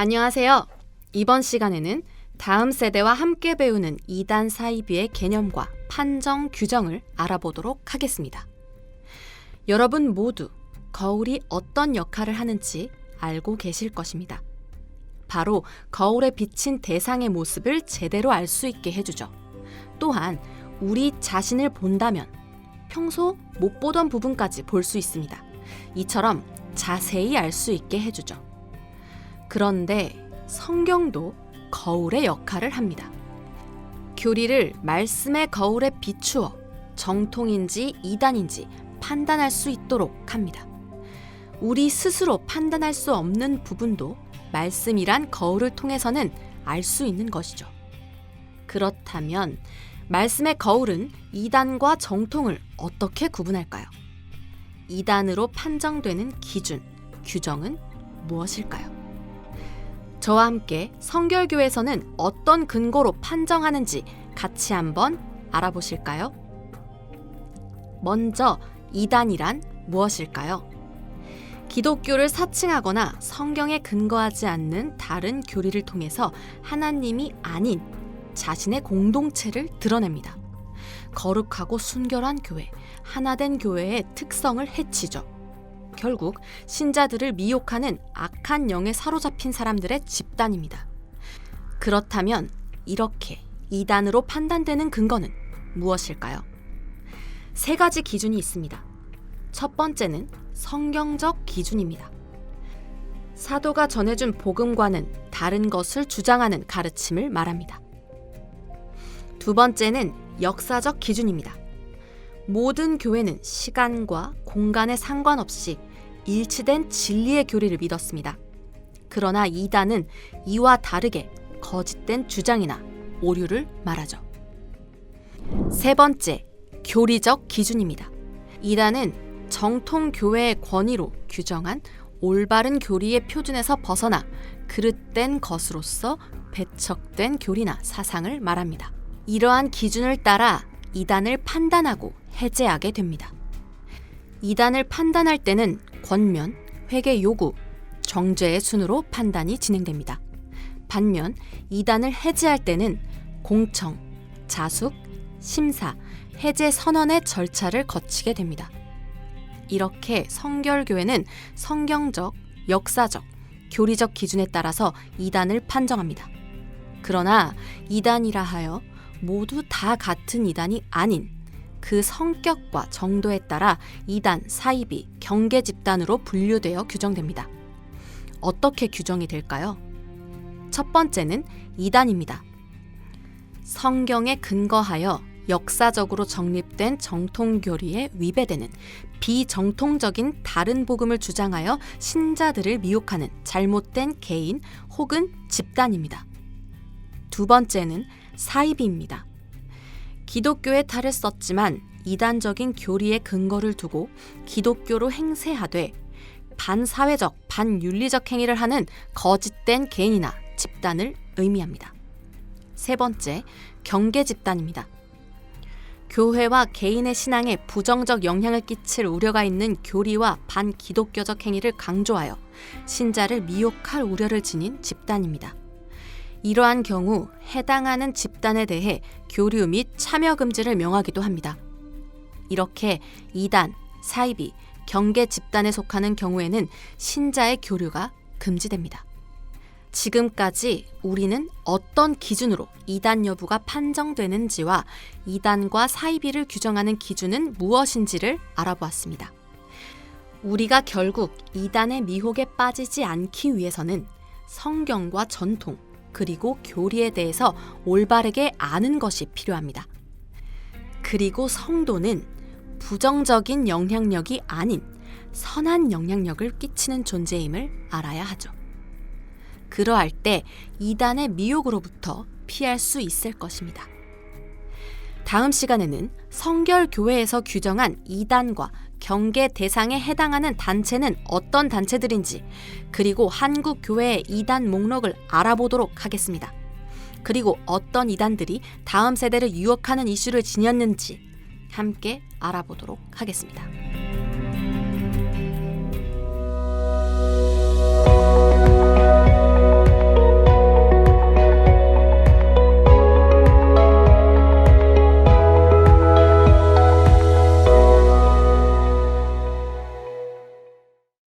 안녕하세요. 이번 시간에는 다음 세대와 함께 배우는 이단 사이비의 개념과 판정 규정을 알아보도록 하겠습니다. 여러분 모두 거울이 어떤 역할을 하는지 알고 계실 것입니다. 바로 거울에 비친 대상의 모습을 제대로 알 수 있게 해주죠. 또한 우리 자신을 본다면 평소 못 보던 부분까지 볼 수 있습니다. 이처럼 자세히 알 수 있게 해주죠. 그런데 성경도 거울의 역할을 합니다. 교리를 말씀의 거울에 비추어 정통인지 이단인지 판단할 수 있도록 합니다. 우리 스스로 판단할 수 없는 부분도 말씀이란 거울을 통해서는 알 수 있는 것이죠. 그렇다면 말씀의 거울은 이단과 정통을 어떻게 구분할까요? 이단으로 판정되는 기준, 규정은 무엇일까요? 저와 함께 성결교에서는 어떤 근거로 판정하는지 같이 한번 알아보실까요? 먼저 이단이란 무엇일까요? 기독교를 사칭하거나 성경에 근거하지 않는 다른 교리를 통해서 하나님이 아닌 자신의 공동체를 드러냅니다. 거룩하고 순결한 교회, 하나된 교회의 특성을 해치죠. 결국 신자들을 미혹하는 악한 영에 사로잡힌 사람들의 집단입니다. 그렇다면 이렇게 이단으로 판단되는 근거는 무엇일까요? 세 가지 기준이 있습니다. 첫 번째는 성경적 기준입니다. 사도가 전해준 복음과는 다른 것을 주장하는 가르침을 말합니다. 두 번째는 역사적 기준입니다. 모든 교회는 시간과 공간에 상관없이 일치된 진리의 교리를 믿었습니다. 그러나 이단은 이와 다르게 거짓된 주장이나 오류를 말하죠. 세 번째, 교리적 기준입니다. 이단은 정통 교회의 권위로 규정한 올바른 교리의 표준에서 벗어나 그릇된 것으로서 배척된 교리나 사상을 말합니다. 이러한 기준을 따라 이단을 판단하고 해제하게 됩니다. 이단을 판단할 때는 권면, 회개 요구, 정죄의 순으로 판단이 진행됩니다. 반면 이단을 해제할 때는 공청, 자숙, 심사, 해제 선언의 절차를 거치게 됩니다. 이렇게 성결교회는 성경적, 역사적, 교리적 기준에 따라서 이단을 판정합니다. 그러나 이단이라 하여 모두 다 같은 이단이 아닌 그 성격과 정도에 따라 이단, 사이비, 경계 집단으로 분류되어 규정됩니다. 어떻게 규정이 될까요? 첫 번째는 이단입니다. 성경에 근거하여 역사적으로 정립된 정통교리에 위배되는 비정통적인 다른 복음을 주장하여 신자들을 미혹하는 잘못된 개인 혹은 집단입니다. 두 번째는 사이비입니다. 기독교의 탈을 썼지만 이단적인 교리의 근거를 두고 기독교로 행세하되 반사회적, 반윤리적 행위를 하는 거짓된 개인이나 집단을 의미합니다. 세 번째, 경계 집단입니다. 교회와 개인의 신앙에 부정적 영향을 끼칠 우려가 있는 교리와 반기독교적 행위를 강조하여 신자를 미혹할 우려를 지닌 집단입니다. 이러한 경우 해당하는 집단에 대해 교류 및 참여 금지를 명하기도 합니다. 이렇게 이단, 사이비, 경계 집단에 속하는 경우에는 신자의 교류가 금지됩니다. 지금까지 우리는 어떤 기준으로 이단 여부가 판정되는지와 이단과 사이비를 규정하는 기준은 무엇인지를 알아보았습니다. 우리가 결국 이단의 미혹에 빠지지 않기 위해서는 성경과 전통, 그리고 교리에 대해서 올바르게 아는 것이 필요합니다. 그리고 성도는 부정적인 영향력이 아닌 선한 영향력을 끼치는 존재임을 알아야 하죠. 그러할 때 이단의 미혹으로부터 피할 수 있을 것입니다. 다음 시간에는 성결교회에서 규정한 이단과 경계 대상에 해당하는 단체는 어떤 단체들인지, 그리고 한국 교회의 이단 목록을 알아보도록 하겠습니다. 그리고 어떤 이단들이 다음 세대를 유혹하는 이슈를 지녔는지 함께 알아보도록 하겠습니다.